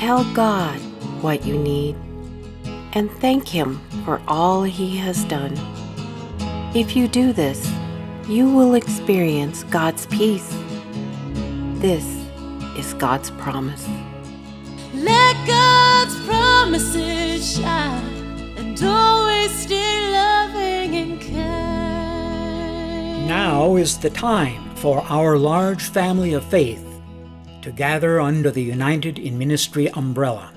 Tell God what you need and thank Him for all He has done. If you do this, you will experience God's peace. This is God's promise. Let God's promises shine and always stay loving and kind. Now is the time for our large family of faith to gather under the United in Ministry umbrella.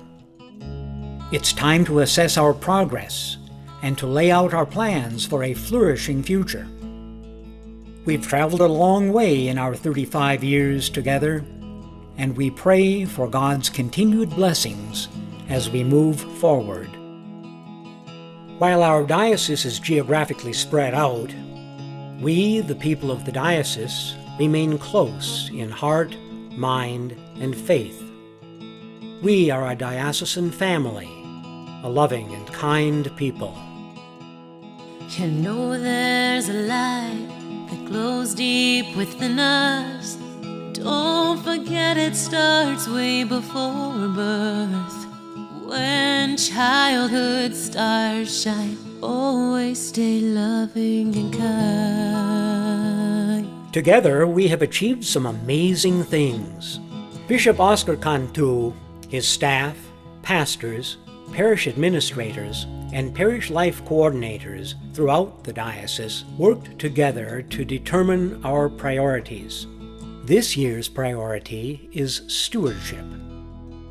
It's time to assess our progress and to lay out our plans for a flourishing future. We've traveled a long way in our 35 years together, and we pray for God's continued blessings as we move forward. While our diocese is geographically spread out, we, the people of the diocese, remain close in heart, mind, and faith. We are a diocesan family, a loving and kind people. You know there's a light that glows deep within us. Don't forget it starts way before birth. When childhood stars shine, always stay loving and kind. Together, we have achieved some amazing things. Bishop Oscar Cantu, his staff, pastors, parish administrators, and parish life coordinators throughout the diocese worked together to determine our priorities. This year's priority is stewardship.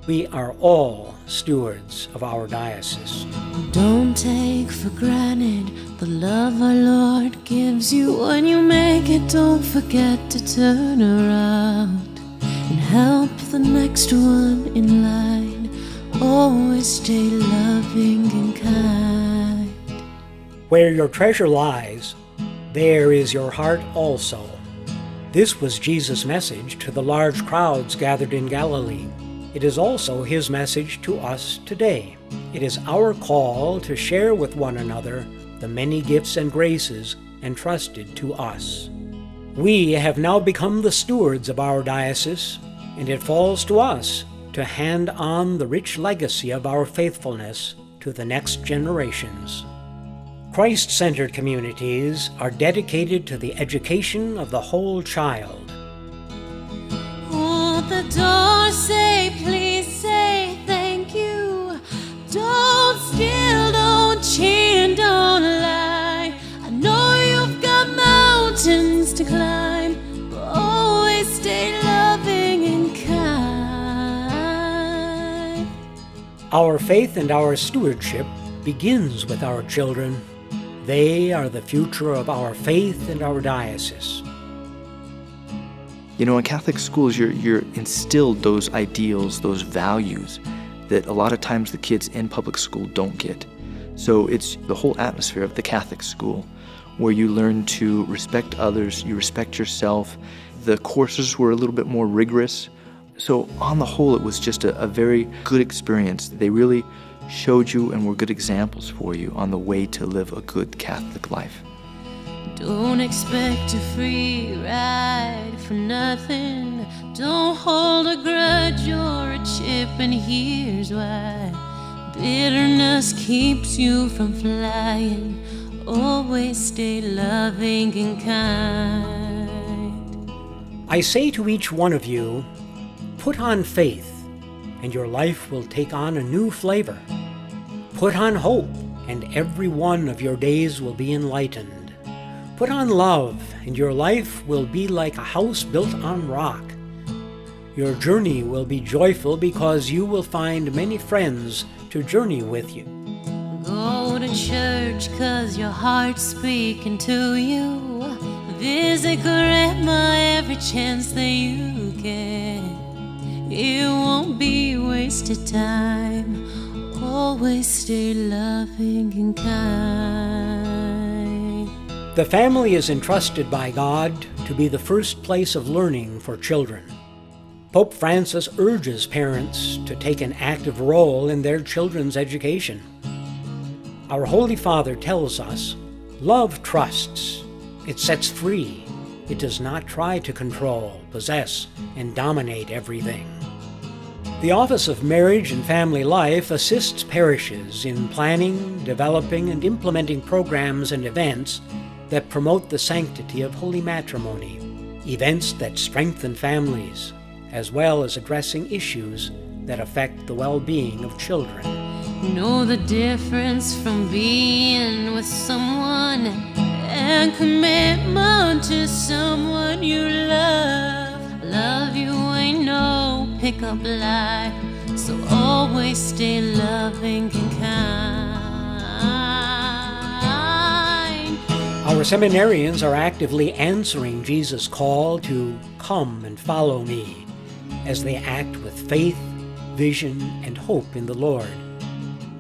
We are all stewards of our diocese. Don't take for granted the love our Lord gives you. When you make it, don't forget to turn around and help the next one in line. Always stay loving and kind. Where your treasure lies, there is your heart also. This was Jesus' message to the large crowds gathered in Galilee. It is also His message to us today. It is our call to share with one another the many gifts and graces entrusted to us. We have now become the stewards of our diocese, and it falls to us to hand on the rich legacy of our faithfulness to the next generations. Christ-centered communities are dedicated to the education of the whole child. Hold the door, say please, say thank you. Don't steal, don't cheat, and don't lie. I know you've got mountains to climb, but always stay loving and kind. Our faith and our stewardship begins with our children. They are the future of our faith and our diocese. You know, in Catholic schools, you're instilled those ideals, those values that a lot of times the kids in public school don't get. So it's the whole atmosphere of the Catholic school where you learn to respect others, you respect yourself. The courses were a little bit more rigorous. So on the whole, it was just a very good experience. They really showed you and were good examples for you on the way to live a good Catholic life. Don't expect a free ride for nothing. Don't hold a grudge or a chip, and here's why. Bitterness keeps you from flying. Always stay loving and kind. I say to each one of you, put on faith, and your life will take on a new flavor. Put on hope, and every one of your days will be enlightened. Put on love, and your life will be like a house built on rock. Your journey will be joyful because you will find many friends to journey with you. Go to church 'cause your heart's speaking to you. Visit grandma every chance that you get. It won't be wasted time. Always stay loving and kind. The family is entrusted by God to be the first place of learning for children. Pope Francis urges parents to take an active role in their children's education. Our Holy Father tells us, love trusts, it sets free, it does not try to control, possess, and dominate everything. The Office of Marriage and Family Life assists parishes in planning, developing, and implementing programs and events that promote the sanctity of holy matrimony, events that strengthen families, as well as addressing issues that affect the well-being of children. Know the difference from being with someone and commitment to someone you love. Love you ain't no pickup line, so always stay loving and kind. Our seminarians are actively answering Jesus' call to come and follow me as they act with faith, vision, and hope in the Lord.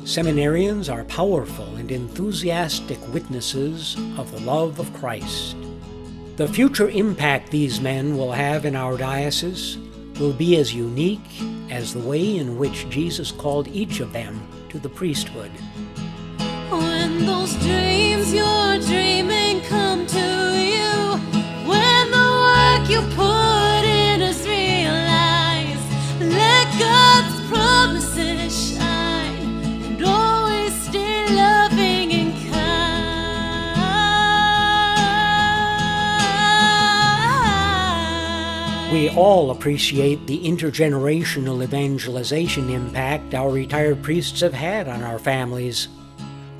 Seminarians are powerful and enthusiastic witnesses of the love of Christ. The future impact these men will have in our diocese will be as unique as the way in which Jesus called each of them to the priesthood. When those dreams you're dreaming come to you, when the work you put in is realized, let God's promises shine and always stay loving and kind. We all appreciate the intergenerational evangelization impact our retired priests have had on our families.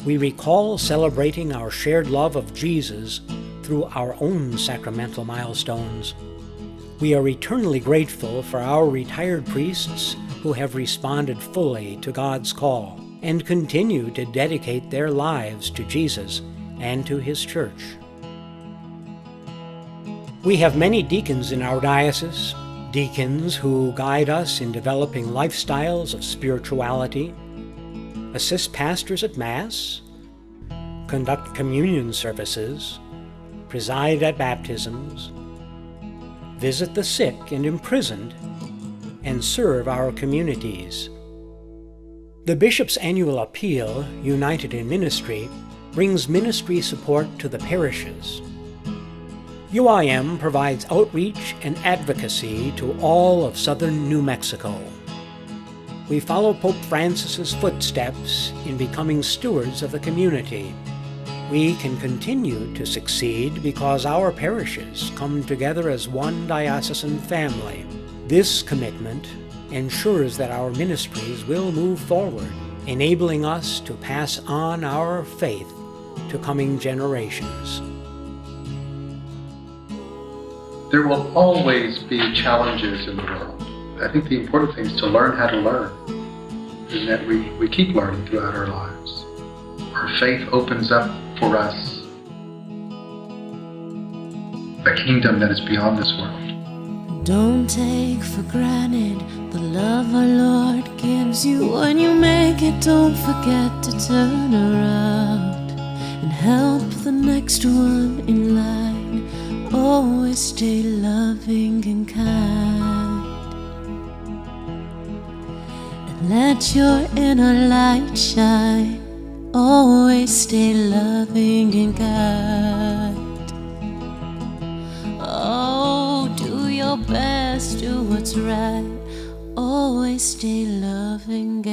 We recall celebrating our shared love of Jesus through our own sacramental milestones. We are eternally grateful for our retired priests who have responded fully to God's call and continue to dedicate their lives to Jesus and to His church. We have many deacons in our diocese, deacons who guide us in developing lifestyles of spirituality, assist pastors at Mass, conduct communion services, preside at baptisms, visit the sick and imprisoned, and serve our communities. The Bishop's annual appeal, United in Ministry, brings ministry support to the parishes. UIM provides outreach and advocacy to all of southern New Mexico. We follow Pope Francis's footsteps in becoming stewards of the community. We can continue to succeed because our parishes come together as one diocesan family. This commitment ensures that our ministries will move forward, enabling us to pass on our faith to coming generations. There will always be challenges in the world. I think the important thing is to learn how to learn, and that we keep learning throughout our lives. Our faith opens up for us a kingdom that is beyond this world. Don't take for granted the love our Lord gives you. When you make it, don't forget to turn around and help the next one in line. Always stay loving and kind, and let your inner light shine. Always stay loving and kind. Oh, do your best, do what's right. Always stay loving and